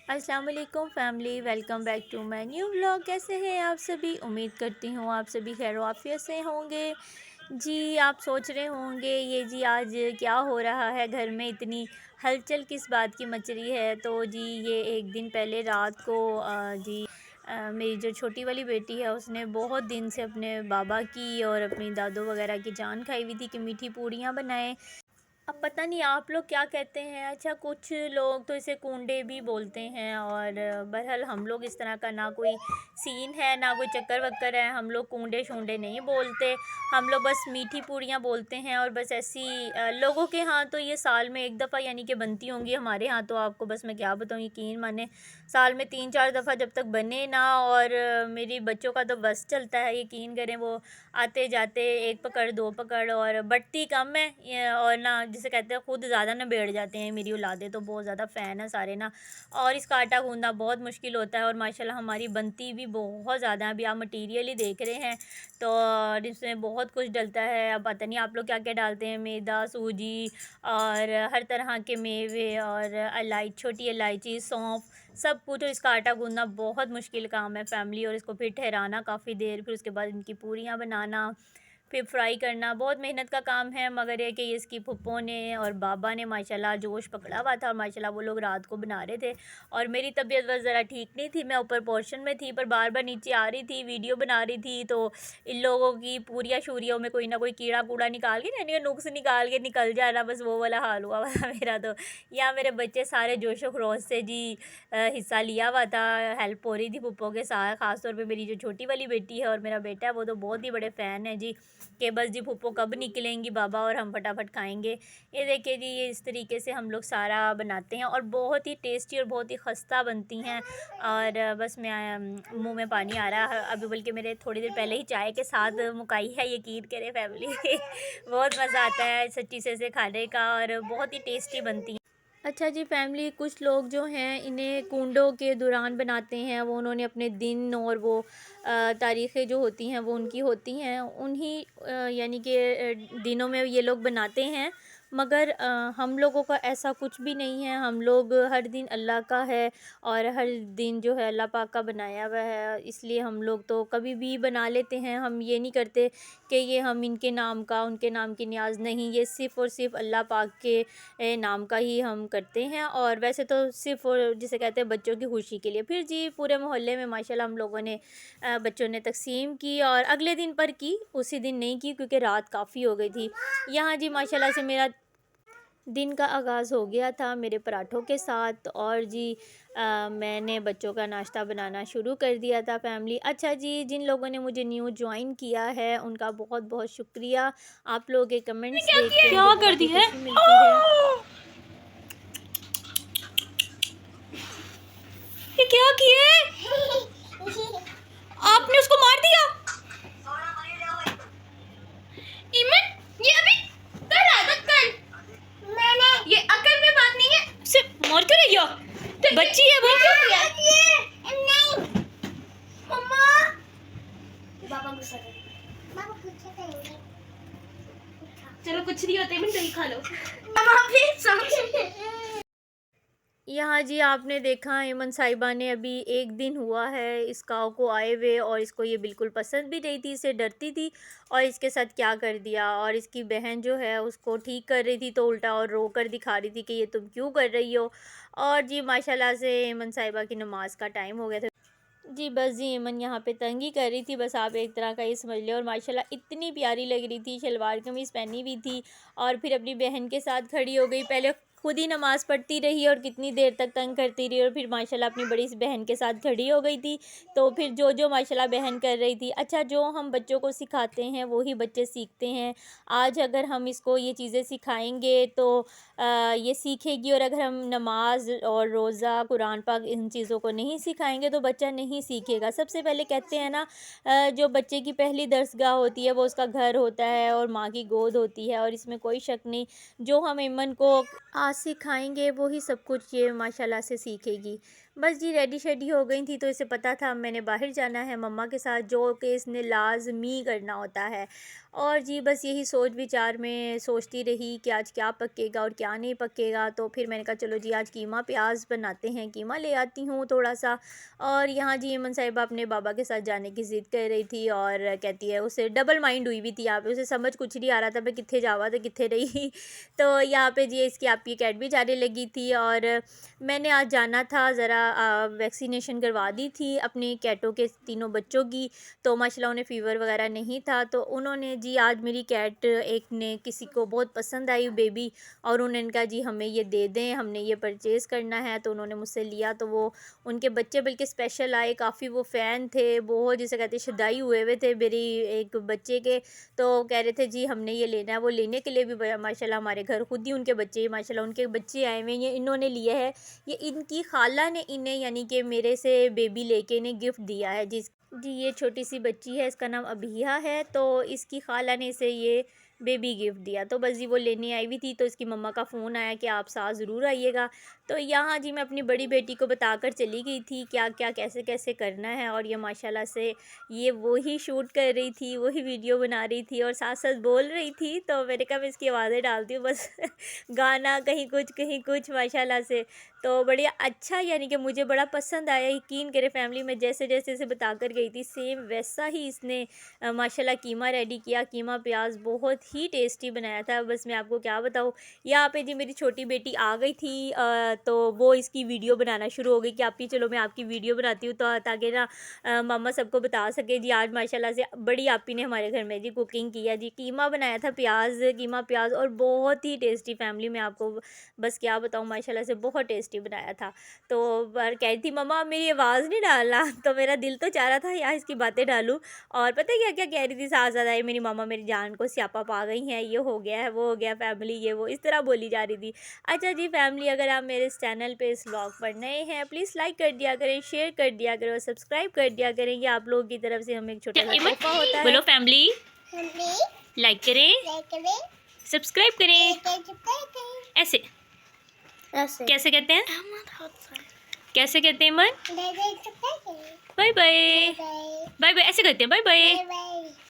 अस्सलाम वालेकुम family, welcome back to my new vlog. कैसे हैं आप सभी? उम्मीद करती हूँ आप सभी खैर आफियत से होंगे। जी, आप सोच रहे होंगे ये जी आज क्या हो रहा है घर में, इतनी हलचल किस बात की मच रही है। तो जी ये एक दिन पहले रात को मेरी जो छोटी वाली बेटी है उसने बहुत दिन से अपने बाबा की और अपनी दादू वगैरह की जान खाई हुई थी कि मीठी पूड़ियाँ बनाएं। अब पता नहीं आप लोग क्या कहते हैं। अच्छा, कुछ लोग तो इसे कूंडे भी बोलते हैं, और बहरहाल हम लोग इस तरह का ना कोई सीन है ना कोई चक्कर वक्कर है। हम लोग कूंडे शूंडे नहीं बोलते, हम लोग बस मीठी पूड़ियाँ बोलते हैं। और बस ऐसी लोगों के यहाँ तो ये साल में एक दफ़ा यानी कि बनती होंगी। हमारे यहाँ तो आपको बस मैं क्या बताऊँ, यकीन माने साल में 3-4 दफ़ा जब तक बने ना। और मेरी बच्चों का तो बस चलता है, यकीन करें वो आते जाते एक पकड़ दो पकड़, और बटती कम है और ना जिसे कहते हैं खुद ज़्यादा ना बैठ जाते हैं। मेरी औलादे तो बहुत ज़्यादा फ़ैन है सारे ना, और इसका आटा गूंदना बहुत मुश्किल होता है। और माशाल्लाह हमारी बनती भी बहुत ज़्यादा है। अभी आप मटीरियल ही देख रहे हैं तो इसमें बहुत कुछ डलता है। अब पता नहीं आप लोग क्या क्या डालते हैं, मैदा, सूजी और हर तरह के मेवे और छोटी इलायची, सौंफ, सब कुछ। और इसका आटा गूंदना बहुत मुश्किल काम है फैमिली, और इसको फिर ठहराना काफ़ी देर, फिर उसके बाद इनकी पूरियाँ बनाना, फिर फ्राई करना, बहुत मेहनत का काम है। मगर ये कि इसकी फुप्पो ने और बाबा ने माशाल्लाह जोश पकड़ा हुआ था, और माशाल्लाह वो लोग रात को बना रहे थे। और मेरी तबीयत बस ज़रा ठीक नहीं थी, मैं ऊपर पोर्शन में थी पर बार बार नीचे आ रही थी, वीडियो बना रही थी। तो इन लोगों की पूरियाँ शूरियों में कोई ना कोई कीड़ा कूड़ा निकाल के यानी नुक्स निकाल के निकल जा रहा, बस वो वाला हाल हुआ था मेरा। तो यहाँ मेरे बच्चे सारे जोशो खरोश से जी हिस्सा लिया हुआ था, हेल्प हो रही थी पुप्पो के साथ। ख़ासतौर पे मेरी जो छोटी वाली बेटी है और मेरा बेटा है वो तो बहुत ही बड़े फ़ैन है जी, कि बस जी पुप्पो कब निकलेंगी बाबा और हम फटाफट खाएंगे। ये देखिए जी, ये इस तरीके से हम लोग सारा बनाते हैं और बहुत ही टेस्टी और बहुत ही खस्ता बनती हैं। और बस मैं मुंह में पानी आ रहा है अभी, बल्कि मेरे थोड़ी देर पहले ही चाय के साथ मुकाई है, यकीन करें फैमिली। बहुत मज़ा आता है सच्ची से खाने का, और बहुत ही टेस्टी बनती हैं। अच्छा जी फैमिली, कुछ लोग जो हैं इन्हें कुंडों के दौरान बनाते हैं। वो उन्होंने अपने दिन और वो तारीख़ें जो होती हैं वो उनकी होती हैं, उन्हीं यानी कि दिनों में ये लोग बनाते हैं। मगर हम लोगों का ऐसा कुछ भी नहीं है। हम लोग हर दिन अल्लाह का है, और हर दिन जो है अल्लाह पाक का बनाया हुआ है, इसलिए हम लोग तो कभी भी बना लेते हैं। हम ये नहीं करते कि ये हम इनके नाम का उनके नाम की न्याज़ नहीं, ये सिर्फ़ और सिर्फ़ अल्लाह पाक के नाम का ही हम करते हैं। और वैसे तो सिर्फ़ जिसे कहते हैं बच्चों की खुशी के लिए। फिर जी पूरे मोहल्ले में माशाल्लाह हम लोगों ने बच्चों ने तक़सीम की, और अगले दिन पर की, उसी दिन नहीं की क्योंकि रात काफ़ी हो गई थी। यहाँ जी माशाल्लाह से मेरा दिन का आगाज़ हो गया था मेरे पराठों के साथ, और जी मैंने बच्चों का नाश्ता बनाना शुरू कर दिया था फैमिली। अच्छा जी, जिन लोगों ने मुझे न्यू जॉइन किया है उनका बहुत बहुत शुक्रिया। आप लोगों के कमेंट्स देख के क्या मुझे कर बहुत दी ही है? खुशी मिलती है। ये क्या किए? आपने उसको मार दिया? इमन, ये अभी कल आया था, कल मैंने, ये अकल में बात नहीं है, सिर्फ मार क्यों रही हो? तो बच्ची है वो। नहीं मम्मा, बाबा गुस्सा करेंगे, बाबा गुस्सा करेंगे। चलो कुछ नहीं होता, इमन दही खा लो। मम्मा प्लीज समझ। यहाँ जी आपने देखा ऐमन साहिबा ने अभी एक दिन हुआ है इस काव को आए हुए, और इसको ये बिल्कुल पसंद भी नहीं थी, इसे डरती थी। और इसके साथ क्या कर दिया, और इसकी बहन जो है उसको ठीक कर रही थी तो उल्टा और रो कर दिखा रही थी कि ये तुम क्यों कर रही हो। और जी माशाल्लाह से ऐमन साहिबा की नमाज का टाइम हो गया था जी। बस जी ऐमन यहाँ पे तंगी कर रही थी, बस आप एक तरह का ये समझ लें। और माशाल्लाह इतनी प्यारी लग रही थी, शलवार कमीज़ पहनी हुई थी, और फिर अपनी बहन के साथ खड़ी हो गई। पहले खुद ही नमाज़ पढ़ती रही और कितनी देर तक तंग करती रही, और फिर माशाल्लाह अपनी बड़ी सी बहन के साथ खड़ी हो गई थी। तो फिर जो जो माशाल्लाह बहन कर रही थी। अच्छा, जो हम बच्चों को सिखाते हैं वही बच्चे सीखते हैं। आज अगर हम इसको ये चीज़ें सिखाएंगे तो ये सीखेगी, और अगर हम नमाज और रोज़ा, कुरान पाक इन चीज़ों को नहीं सिखाएंगे तो बच्चा नहीं सीखेगा। सबसे पहले कहते हैं ना, जो बच्चे की पहली दरसगाह होती है वो उसका घर होता है और माँ की गोद होती है, और इसमें कोई शक नहीं। जो हम ऐमन को आज सिखाएंगे वो ही सब कुछ ये माशाल्लाह से सीखेगी। बस जी रेडी शेडी हो गई थी, तो इसे पता था मैंने बाहर जाना है मम्मा के साथ, जो कि इसने लाजमी करना होता है। और जी बस यही सोच विचार में सोचती रही कि आज क्या पकेगा और क्या नहीं पकेगा। तो फिर मैंने कहा चलो जी आज कीमा प्याज बनाते हैं, कीमा ले आती हूँ थोड़ा सा। और यहाँ जी ईमन साहिबा अपने बाबा के साथ जाने की ज़िद कर रही थी, और कहती है उसे डबल माइंड हुई हुई थी यहाँ पे, उसे समझ कुछ नहीं आ रहा था मैं कित्थे जावा तो कित्थे रही। तो यहाँ पे जी इसकी आपकी कैट भी जाने लगी थी, और मैंने आज जाना था ज़रा वैक्सीनेशन करवा दी थी अपने कैटों के तीनों बच्चों की। तो माशाल्लाह उन्हें फ़ीवर वगैरह नहीं था, तो उन्होंने जी आज मेरी कैट एक ने किसी को बहुत पसंद आई बेबी, और उन्होंने कहा जी हमें ये दे दें, हमने ये परचेज़ करना है। तो उन्होंने मुझसे लिया, तो वो उनके बच्चे बल्कि स्पेशल आए, काफ़ी वो फ़ैन थे, बहुत जिसे कहते शदाई हुए थे मेरी एक बच्चे के। तो कह रहे थे जी हमने ये लेना है, वो लेने के लिए भी माशाल्लाह हमारे घर खुद ही उनके बच्चे माशाल्लाह उनके बच्चे आए हुए हैं, ये इन्होंने लिया है, ये इनकी खाला ने इन्हें यानी कि मेरे से बेबी लेके इन्हें गिफ्ट दिया है। जी ये छोटी सी बच्ची है, इसका नाम अबिया है, तो इसकी खाला ने इसे ये बेबी गिफ्ट दिया। तो बस जी वो लेने आई हुई थी, तो इसकी मम्मा का फ़ोन आया कि आप साथ ज़रूर आइएगा। तो यहाँ जी मैं अपनी बड़ी बेटी को बताकर चली गई थी क्या क्या कैसे कैसे करना है, और ये माशाल्लाह से ये वही शूट कर रही थी, वही वीडियो बना रही थी और साथ साथ बोल रही थी। तो मैंने कहा मैं इसकी आवाज़ें डालती हूँ बस गाना कहीं कुछ माशाल्लाह से। तो बढ़िया अच्छा यानी कि मुझे बड़ा पसंद आया, यकीन करे फैमिली में जैसे जैसे इसे बताकर गई थी सेम वैसा ही इसने माशाल्लाह कीमा रेडी किया, कीमा प्याज बहुत ही टेस्टी बनाया था। बस मैं आपको क्या बताऊँ, यहाँ पे जी मेरी छोटी बेटी आ गई थी, तो वो इसकी वीडियो बनाना शुरू हो गई कि आपकी चलो मैं आपकी वीडियो बनाती हूँ, तो ताकि ना मामा सबको बता सके जी आज माशाल्लाह से बड़ी आपी ने हमारे घर में जी कुकिंग किया, जी कीमा बनाया था कीमा प्याज और बहुत ही टेस्टी। फैमिली में आपको बस क्या बताऊँ माशाल्लाह से बहुत टेस्टी बनाया था। तो पर कह रही थी मम्मा मेरी आवाज़ नहीं डालना, तो मेरा दिल तो चाह रहा था यार इसकी बातें डालूँ। और पता है क्या क्या कह रही थी, साथ साथ आई मेरी मामा मेरी जान को स्यापा पा गई हैं, ये हो गया है वो हो गया फैमिली ये वो इस तरह बोली जा रही थी। अच्छा जी फैमिली, अगर आप मेरे इस चैनल पे इस व्लॉग पर नए हैं प्लीज़ लाइक कर दिया करें, शेयर कर दिया करें और सब्सक्राइब कर दिया करें, ये आप लोगों की तरफ से हमें एक छोटा सा तोहफा होता है। बोलो फैमिली लाइक करें, सब्सक्राइब करें। ऐसे कैसे कहते हैं, कैसे कहते हैं मन, बाय बाय, बाय बाय ऐसे कहते हैं बाय बाय।